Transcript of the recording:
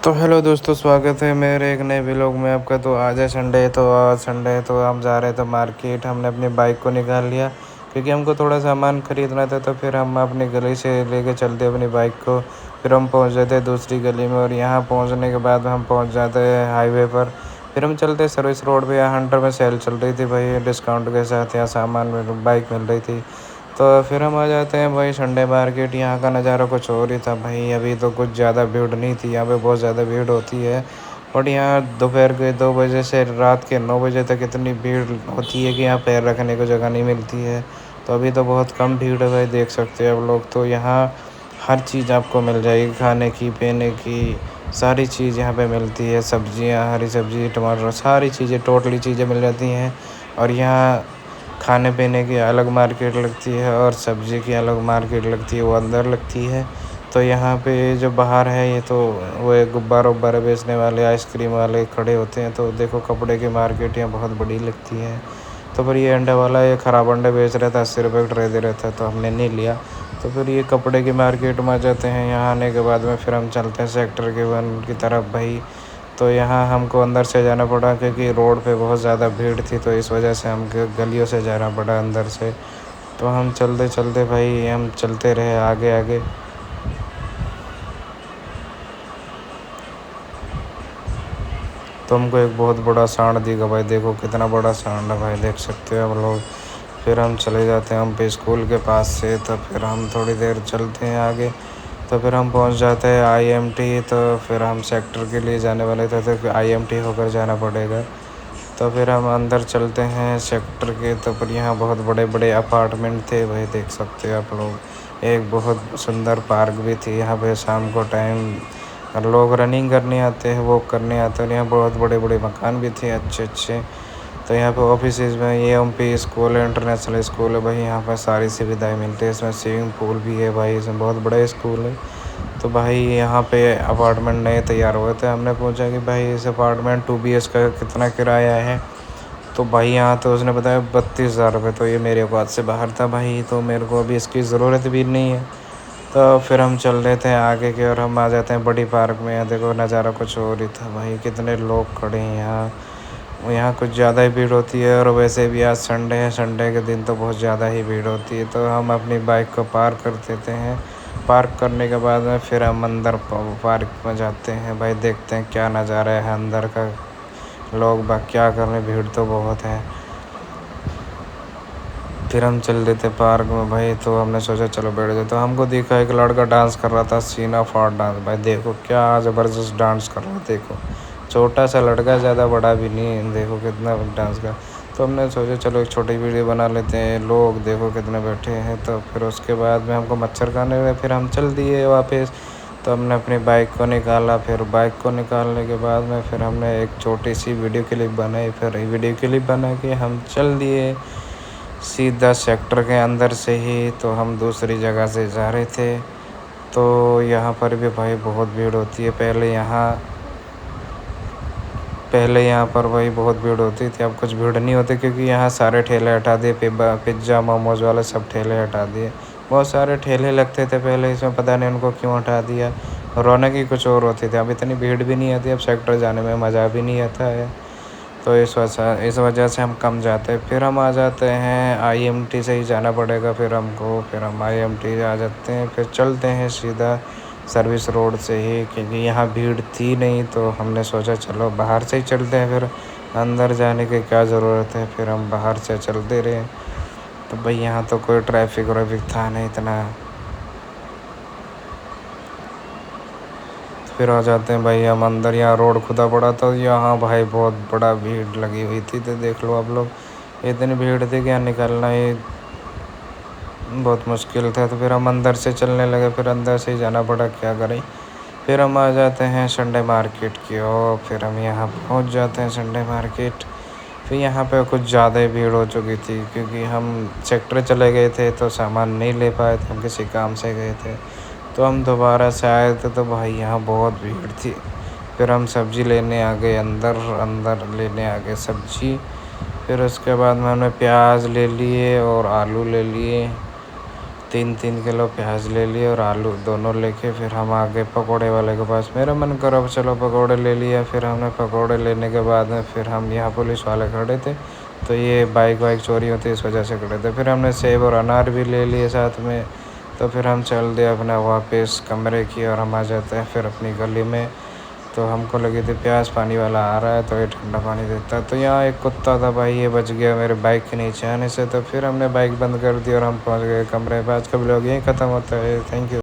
तो हेलो दोस्तों, स्वागत है मेरे एक नए व्लॉग में आपका। तो आज है संडे, तो आज संडे है तो हम जा रहे थे मार्केट। हमने अपनी बाइक को निकाल लिया क्योंकि हमको थोड़ा सामान खरीदना था। तो फिर हम अपनी गली से लेके चलते अपनी बाइक को। फिर हम पहुंच जाते दूसरी गली में, और यहाँ पहुंचने के बाद हम पहुंच जाते हैं हाईवे पर। फिर हम चलते सर्विस रोड पे। यहाँ हंटर में सेल चल रही थी भाई, डिस्काउंट के साथ यहाँ सामान में बाइक मिल रही थी। तो फिर हम आ जाते हैं भाई संडे मार्केट। यहाँ का नज़ारा कुछ और ही था भाई। अभी तो कुछ ज़्यादा भीड़ नहीं थी, यहाँ पे बहुत ज़्यादा भीड़ होती है। बट यहाँ दोपहर के 2 बजे से रात के 9 बजे तक इतनी भीड़ होती है कि यहाँ पैर रखने को जगह नहीं मिलती है। तो अभी तो बहुत कम भीड़ है भाई, देख सकते हैं आप लोग। तो यहाँ हर चीज़ आपको मिल जाएगी, खाने की, पीने की, सारी चीज़ यहाँ पे मिलती है। सब्जियाँ, हरी सब्जी, टमाटर, सारी चीज़ें, टोटली चीज़ें मिल जाती हैं। और यहाँ खाने पीने की अलग मार्केट लगती है और सब्ज़ी की अलग मार्केट लगती है, वो अंदर लगती है। तो यहाँ पे जो बाहर है ये तो वो एक गुब्बारा उब्बारा बेचने वाले, आइसक्रीम वाले खड़े होते हैं। तो देखो कपड़े की मार्केट यहाँ बहुत बड़ी लगती है। तो फिर ये अंडे वाला ये ख़राब अंडे बेच रहा था, 80 रुपये का ट्रे दे रहा था, तो हमने नहीं लिया। तो फिर ये कपड़े की मार्केट में आ जाते हैं। यहाँ आने के बाद में फिर हम चलते हैं सेक्टर के 1 की तरफ भाई। तो यहाँ हमको अंदर से जाना पड़ा क्योंकि रोड पे बहुत ज़्यादा भीड़ थी, तो इस वजह से हम गलियों से जाना पड़ा अंदर से। तो हम चलते चलते भाई हम चलते रहे आगे आगे। तो हमको एक बहुत बड़ा सांड दिखा भाई, देखो कितना बड़ा सांड है भाई, देख सकते हो आप लोग। फिर हम चले जाते हैं हम पे स्कूल के पास से। तो फिर हम थोड़ी देर चलते हैं आगे। तो फिर हम पहुंच जाते हैं आईएमटी। तो फिर हम सेक्टर के लिए जाने वाले थे, तो आईएमटी होकर जाना पड़ेगा। तो फिर हम अंदर चलते हैं सेक्टर के। तो फिर यहाँ बहुत बड़े बड़े अपार्टमेंट थे भाई, देख सकते हैं आप लोग। एक बहुत सुंदर पार्क भी थी यहाँ पे। शाम को टाइम लोग रनिंग करने आते हैं, वॉक करने आते हैं। और यहाँ बहुत बड़े बड़े मकान भी थे अच्छे अच्छे। तो यहाँ पे ऑफिस में ये एमपी स्कूल है, इंटरनेशनल स्कूल है भाई। यहाँ पर सारी सुविधाएं मिलती है। इसमें स्विमिंग पूल भी है भाई, इसमें बहुत बड़ा स्कूल है। तो भाई यहाँ पे अपार्टमेंट नए तैयार हुए थे। हमने पूछा कि भाई इस अपार्टमेंट 2 BH का कितना किराया है। तो भाई यहाँ तो उसने बताया 32,000 रुपये। तो ये मेरे औकात से बाहर था भाई, तो मेरे को अभी इसकी ज़रूरत भी नहीं है। तो फिर हम चल रहे थे आगे की और हम आ जाते हैं बड़ी पार्क में। यहाँ देखो नज़ारा कुछ और ही था भाई, कितने लोग खड़े हैं यहाँ कुछ ज़्यादा ही भीड़ होती है। और वैसे भी आज संडे है, संडे के दिन तो बहुत ज़्यादा ही भीड़ होती है। तो हम अपनी बाइक को पार्क कर देते हैं। पार्क करने के बाद में फिर हम अंदर पार्क में जाते हैं भाई, देखते हैं क्या नज़ारा है अंदर का। लोग बाग क्या कर रहे हैं, भीड़ तो बहुत है। फिर हम चल देते पार्क में भाई। तो हमने सोचा चलो बैठ जाए। तो हमको देखा एक लड़का डांस कर रहा था, सीना फाड़ डांस भाई, देखो क्या ज़बरदस्त डांस कर रहा है। देखो छोटा सा लड़का, ज़्यादा बड़ा भी नहीं, देखो कितना डांस कर। तो हमने सोचा चलो एक छोटी वीडियो बना लेते हैं। लोग देखो कितने बैठे हैं। तो फिर उसके बाद में हमको मच्छर खाने लगे, फिर हम चल दिए वापस। तो हमने अपनी बाइक को निकाला। फिर बाइक को निकालने के बाद में फिर हमने एक छोटी सी वीडियो क्लिप बनाई। फिर वीडियो क्लिप बना के हम चल दिए सीधा सेक्टर के अंदर से ही। तो हम दूसरी जगह से जा रहे थे। तो यहाँ पर भी भाई बहुत भीड़ होती है। पहले यहाँ पर भाई बहुत भीड़ होती थी, अब कुछ भीड़ नहीं होती क्योंकि यहाँ सारे ठेले हटा दिए। पिज़्ज़ा मोमोज वाले सब ठेले हटा दिए। बहुत सारे ठेले लगते थे पहले, इसमें पता नहीं उनको क्यों हटा दिया। रौनक ही कुछ और होती थी, अब इतनी भीड़ भी नहीं आती। अब सेक्टर जाने में मज़ा भी नहीं आता है। तो इस वजह से हम कम जाते हैं। फिर हम आ जाते हैं आईएमटी से ही जाना पड़ेगा फिर हमको। फिर हम आईएमटी आ जाते हैं, फिर चलते हैं सीधा सर्विस रोड से ही क्योंकि यहाँ भीड़ थी नहीं। तो हमने सोचा चलो बाहर से ही चलते हैं, फिर अंदर जाने की क्या ज़रूरत है। फिर हम बाहर से चलते रहे। तो भाई यहाँ तो कोई ट्रैफिक व्रैफिक था नहीं इतना। फिर आ जाते हैं भाई हम अंदर। यहाँ रोड खुदा पड़ा था, यहाँ भाई बहुत बड़ा भीड़ लगी हुई थी। तो देख लो आप लोग, इतनी भीड़ थी कि यहाँ निकलना ही बहुत मुश्किल था। तो फिर हम अंदर से चलने लगे, फिर अंदर से ही जाना पड़ा, क्या करें। फिर हम आ जाते हैं संडे मार्केट की ओर। फिर हम यहाँ पहुँच जाते हैं संडे मार्केट। फिर यहाँ पे कुछ ज़्यादा ही भीड़ हो चुकी थी क्योंकि हम सेक्टर चले गए थे तो सामान नहीं ले पाए थे, हम किसी काम से गए थे। तो हम दोबारा से आए थे तो भाई यहाँ बहुत भीड़ थी। फिर हम सब्ज़ी लेने आ गए अंदर लेने आ गए सब्ज़ी। फिर उसके बाद में हमने प्याज ले लिए और आलू ले लिए, 3-3 किलो प्याज ले लिए और आलू दोनों लेके फिर हम आ गए पकौड़े वाले के पास। मेरा मन करा अब चलो पकौड़े ले लिया। फिर हमने पकौड़े लेने के बाद में फिर हम यहाँ पुलिस वाले खड़े थे, तो ये बाइक वाइक चोरी होती है इस वजह से खड़े थे। फिर हमने सेब और अनार भी ले लिए साथ में। तो फिर हम चल दिए अपना वापस कमरे की और हम आ जाते हैं फिर अपनी गली में। तो हमको लगी थी प्यास पानी वाला आ रहा है तो ये ठंडा पानी देता है। तो यहाँ एक कुत्ता था भाई, ये बच गया मेरे बाइक के नीचे आने से। तो फिर हमने बाइक बंद कर दी और हम पहुँच गए कमरे पे। आज का ब्लॉग यहीं ख़त्म होता है। Thank you.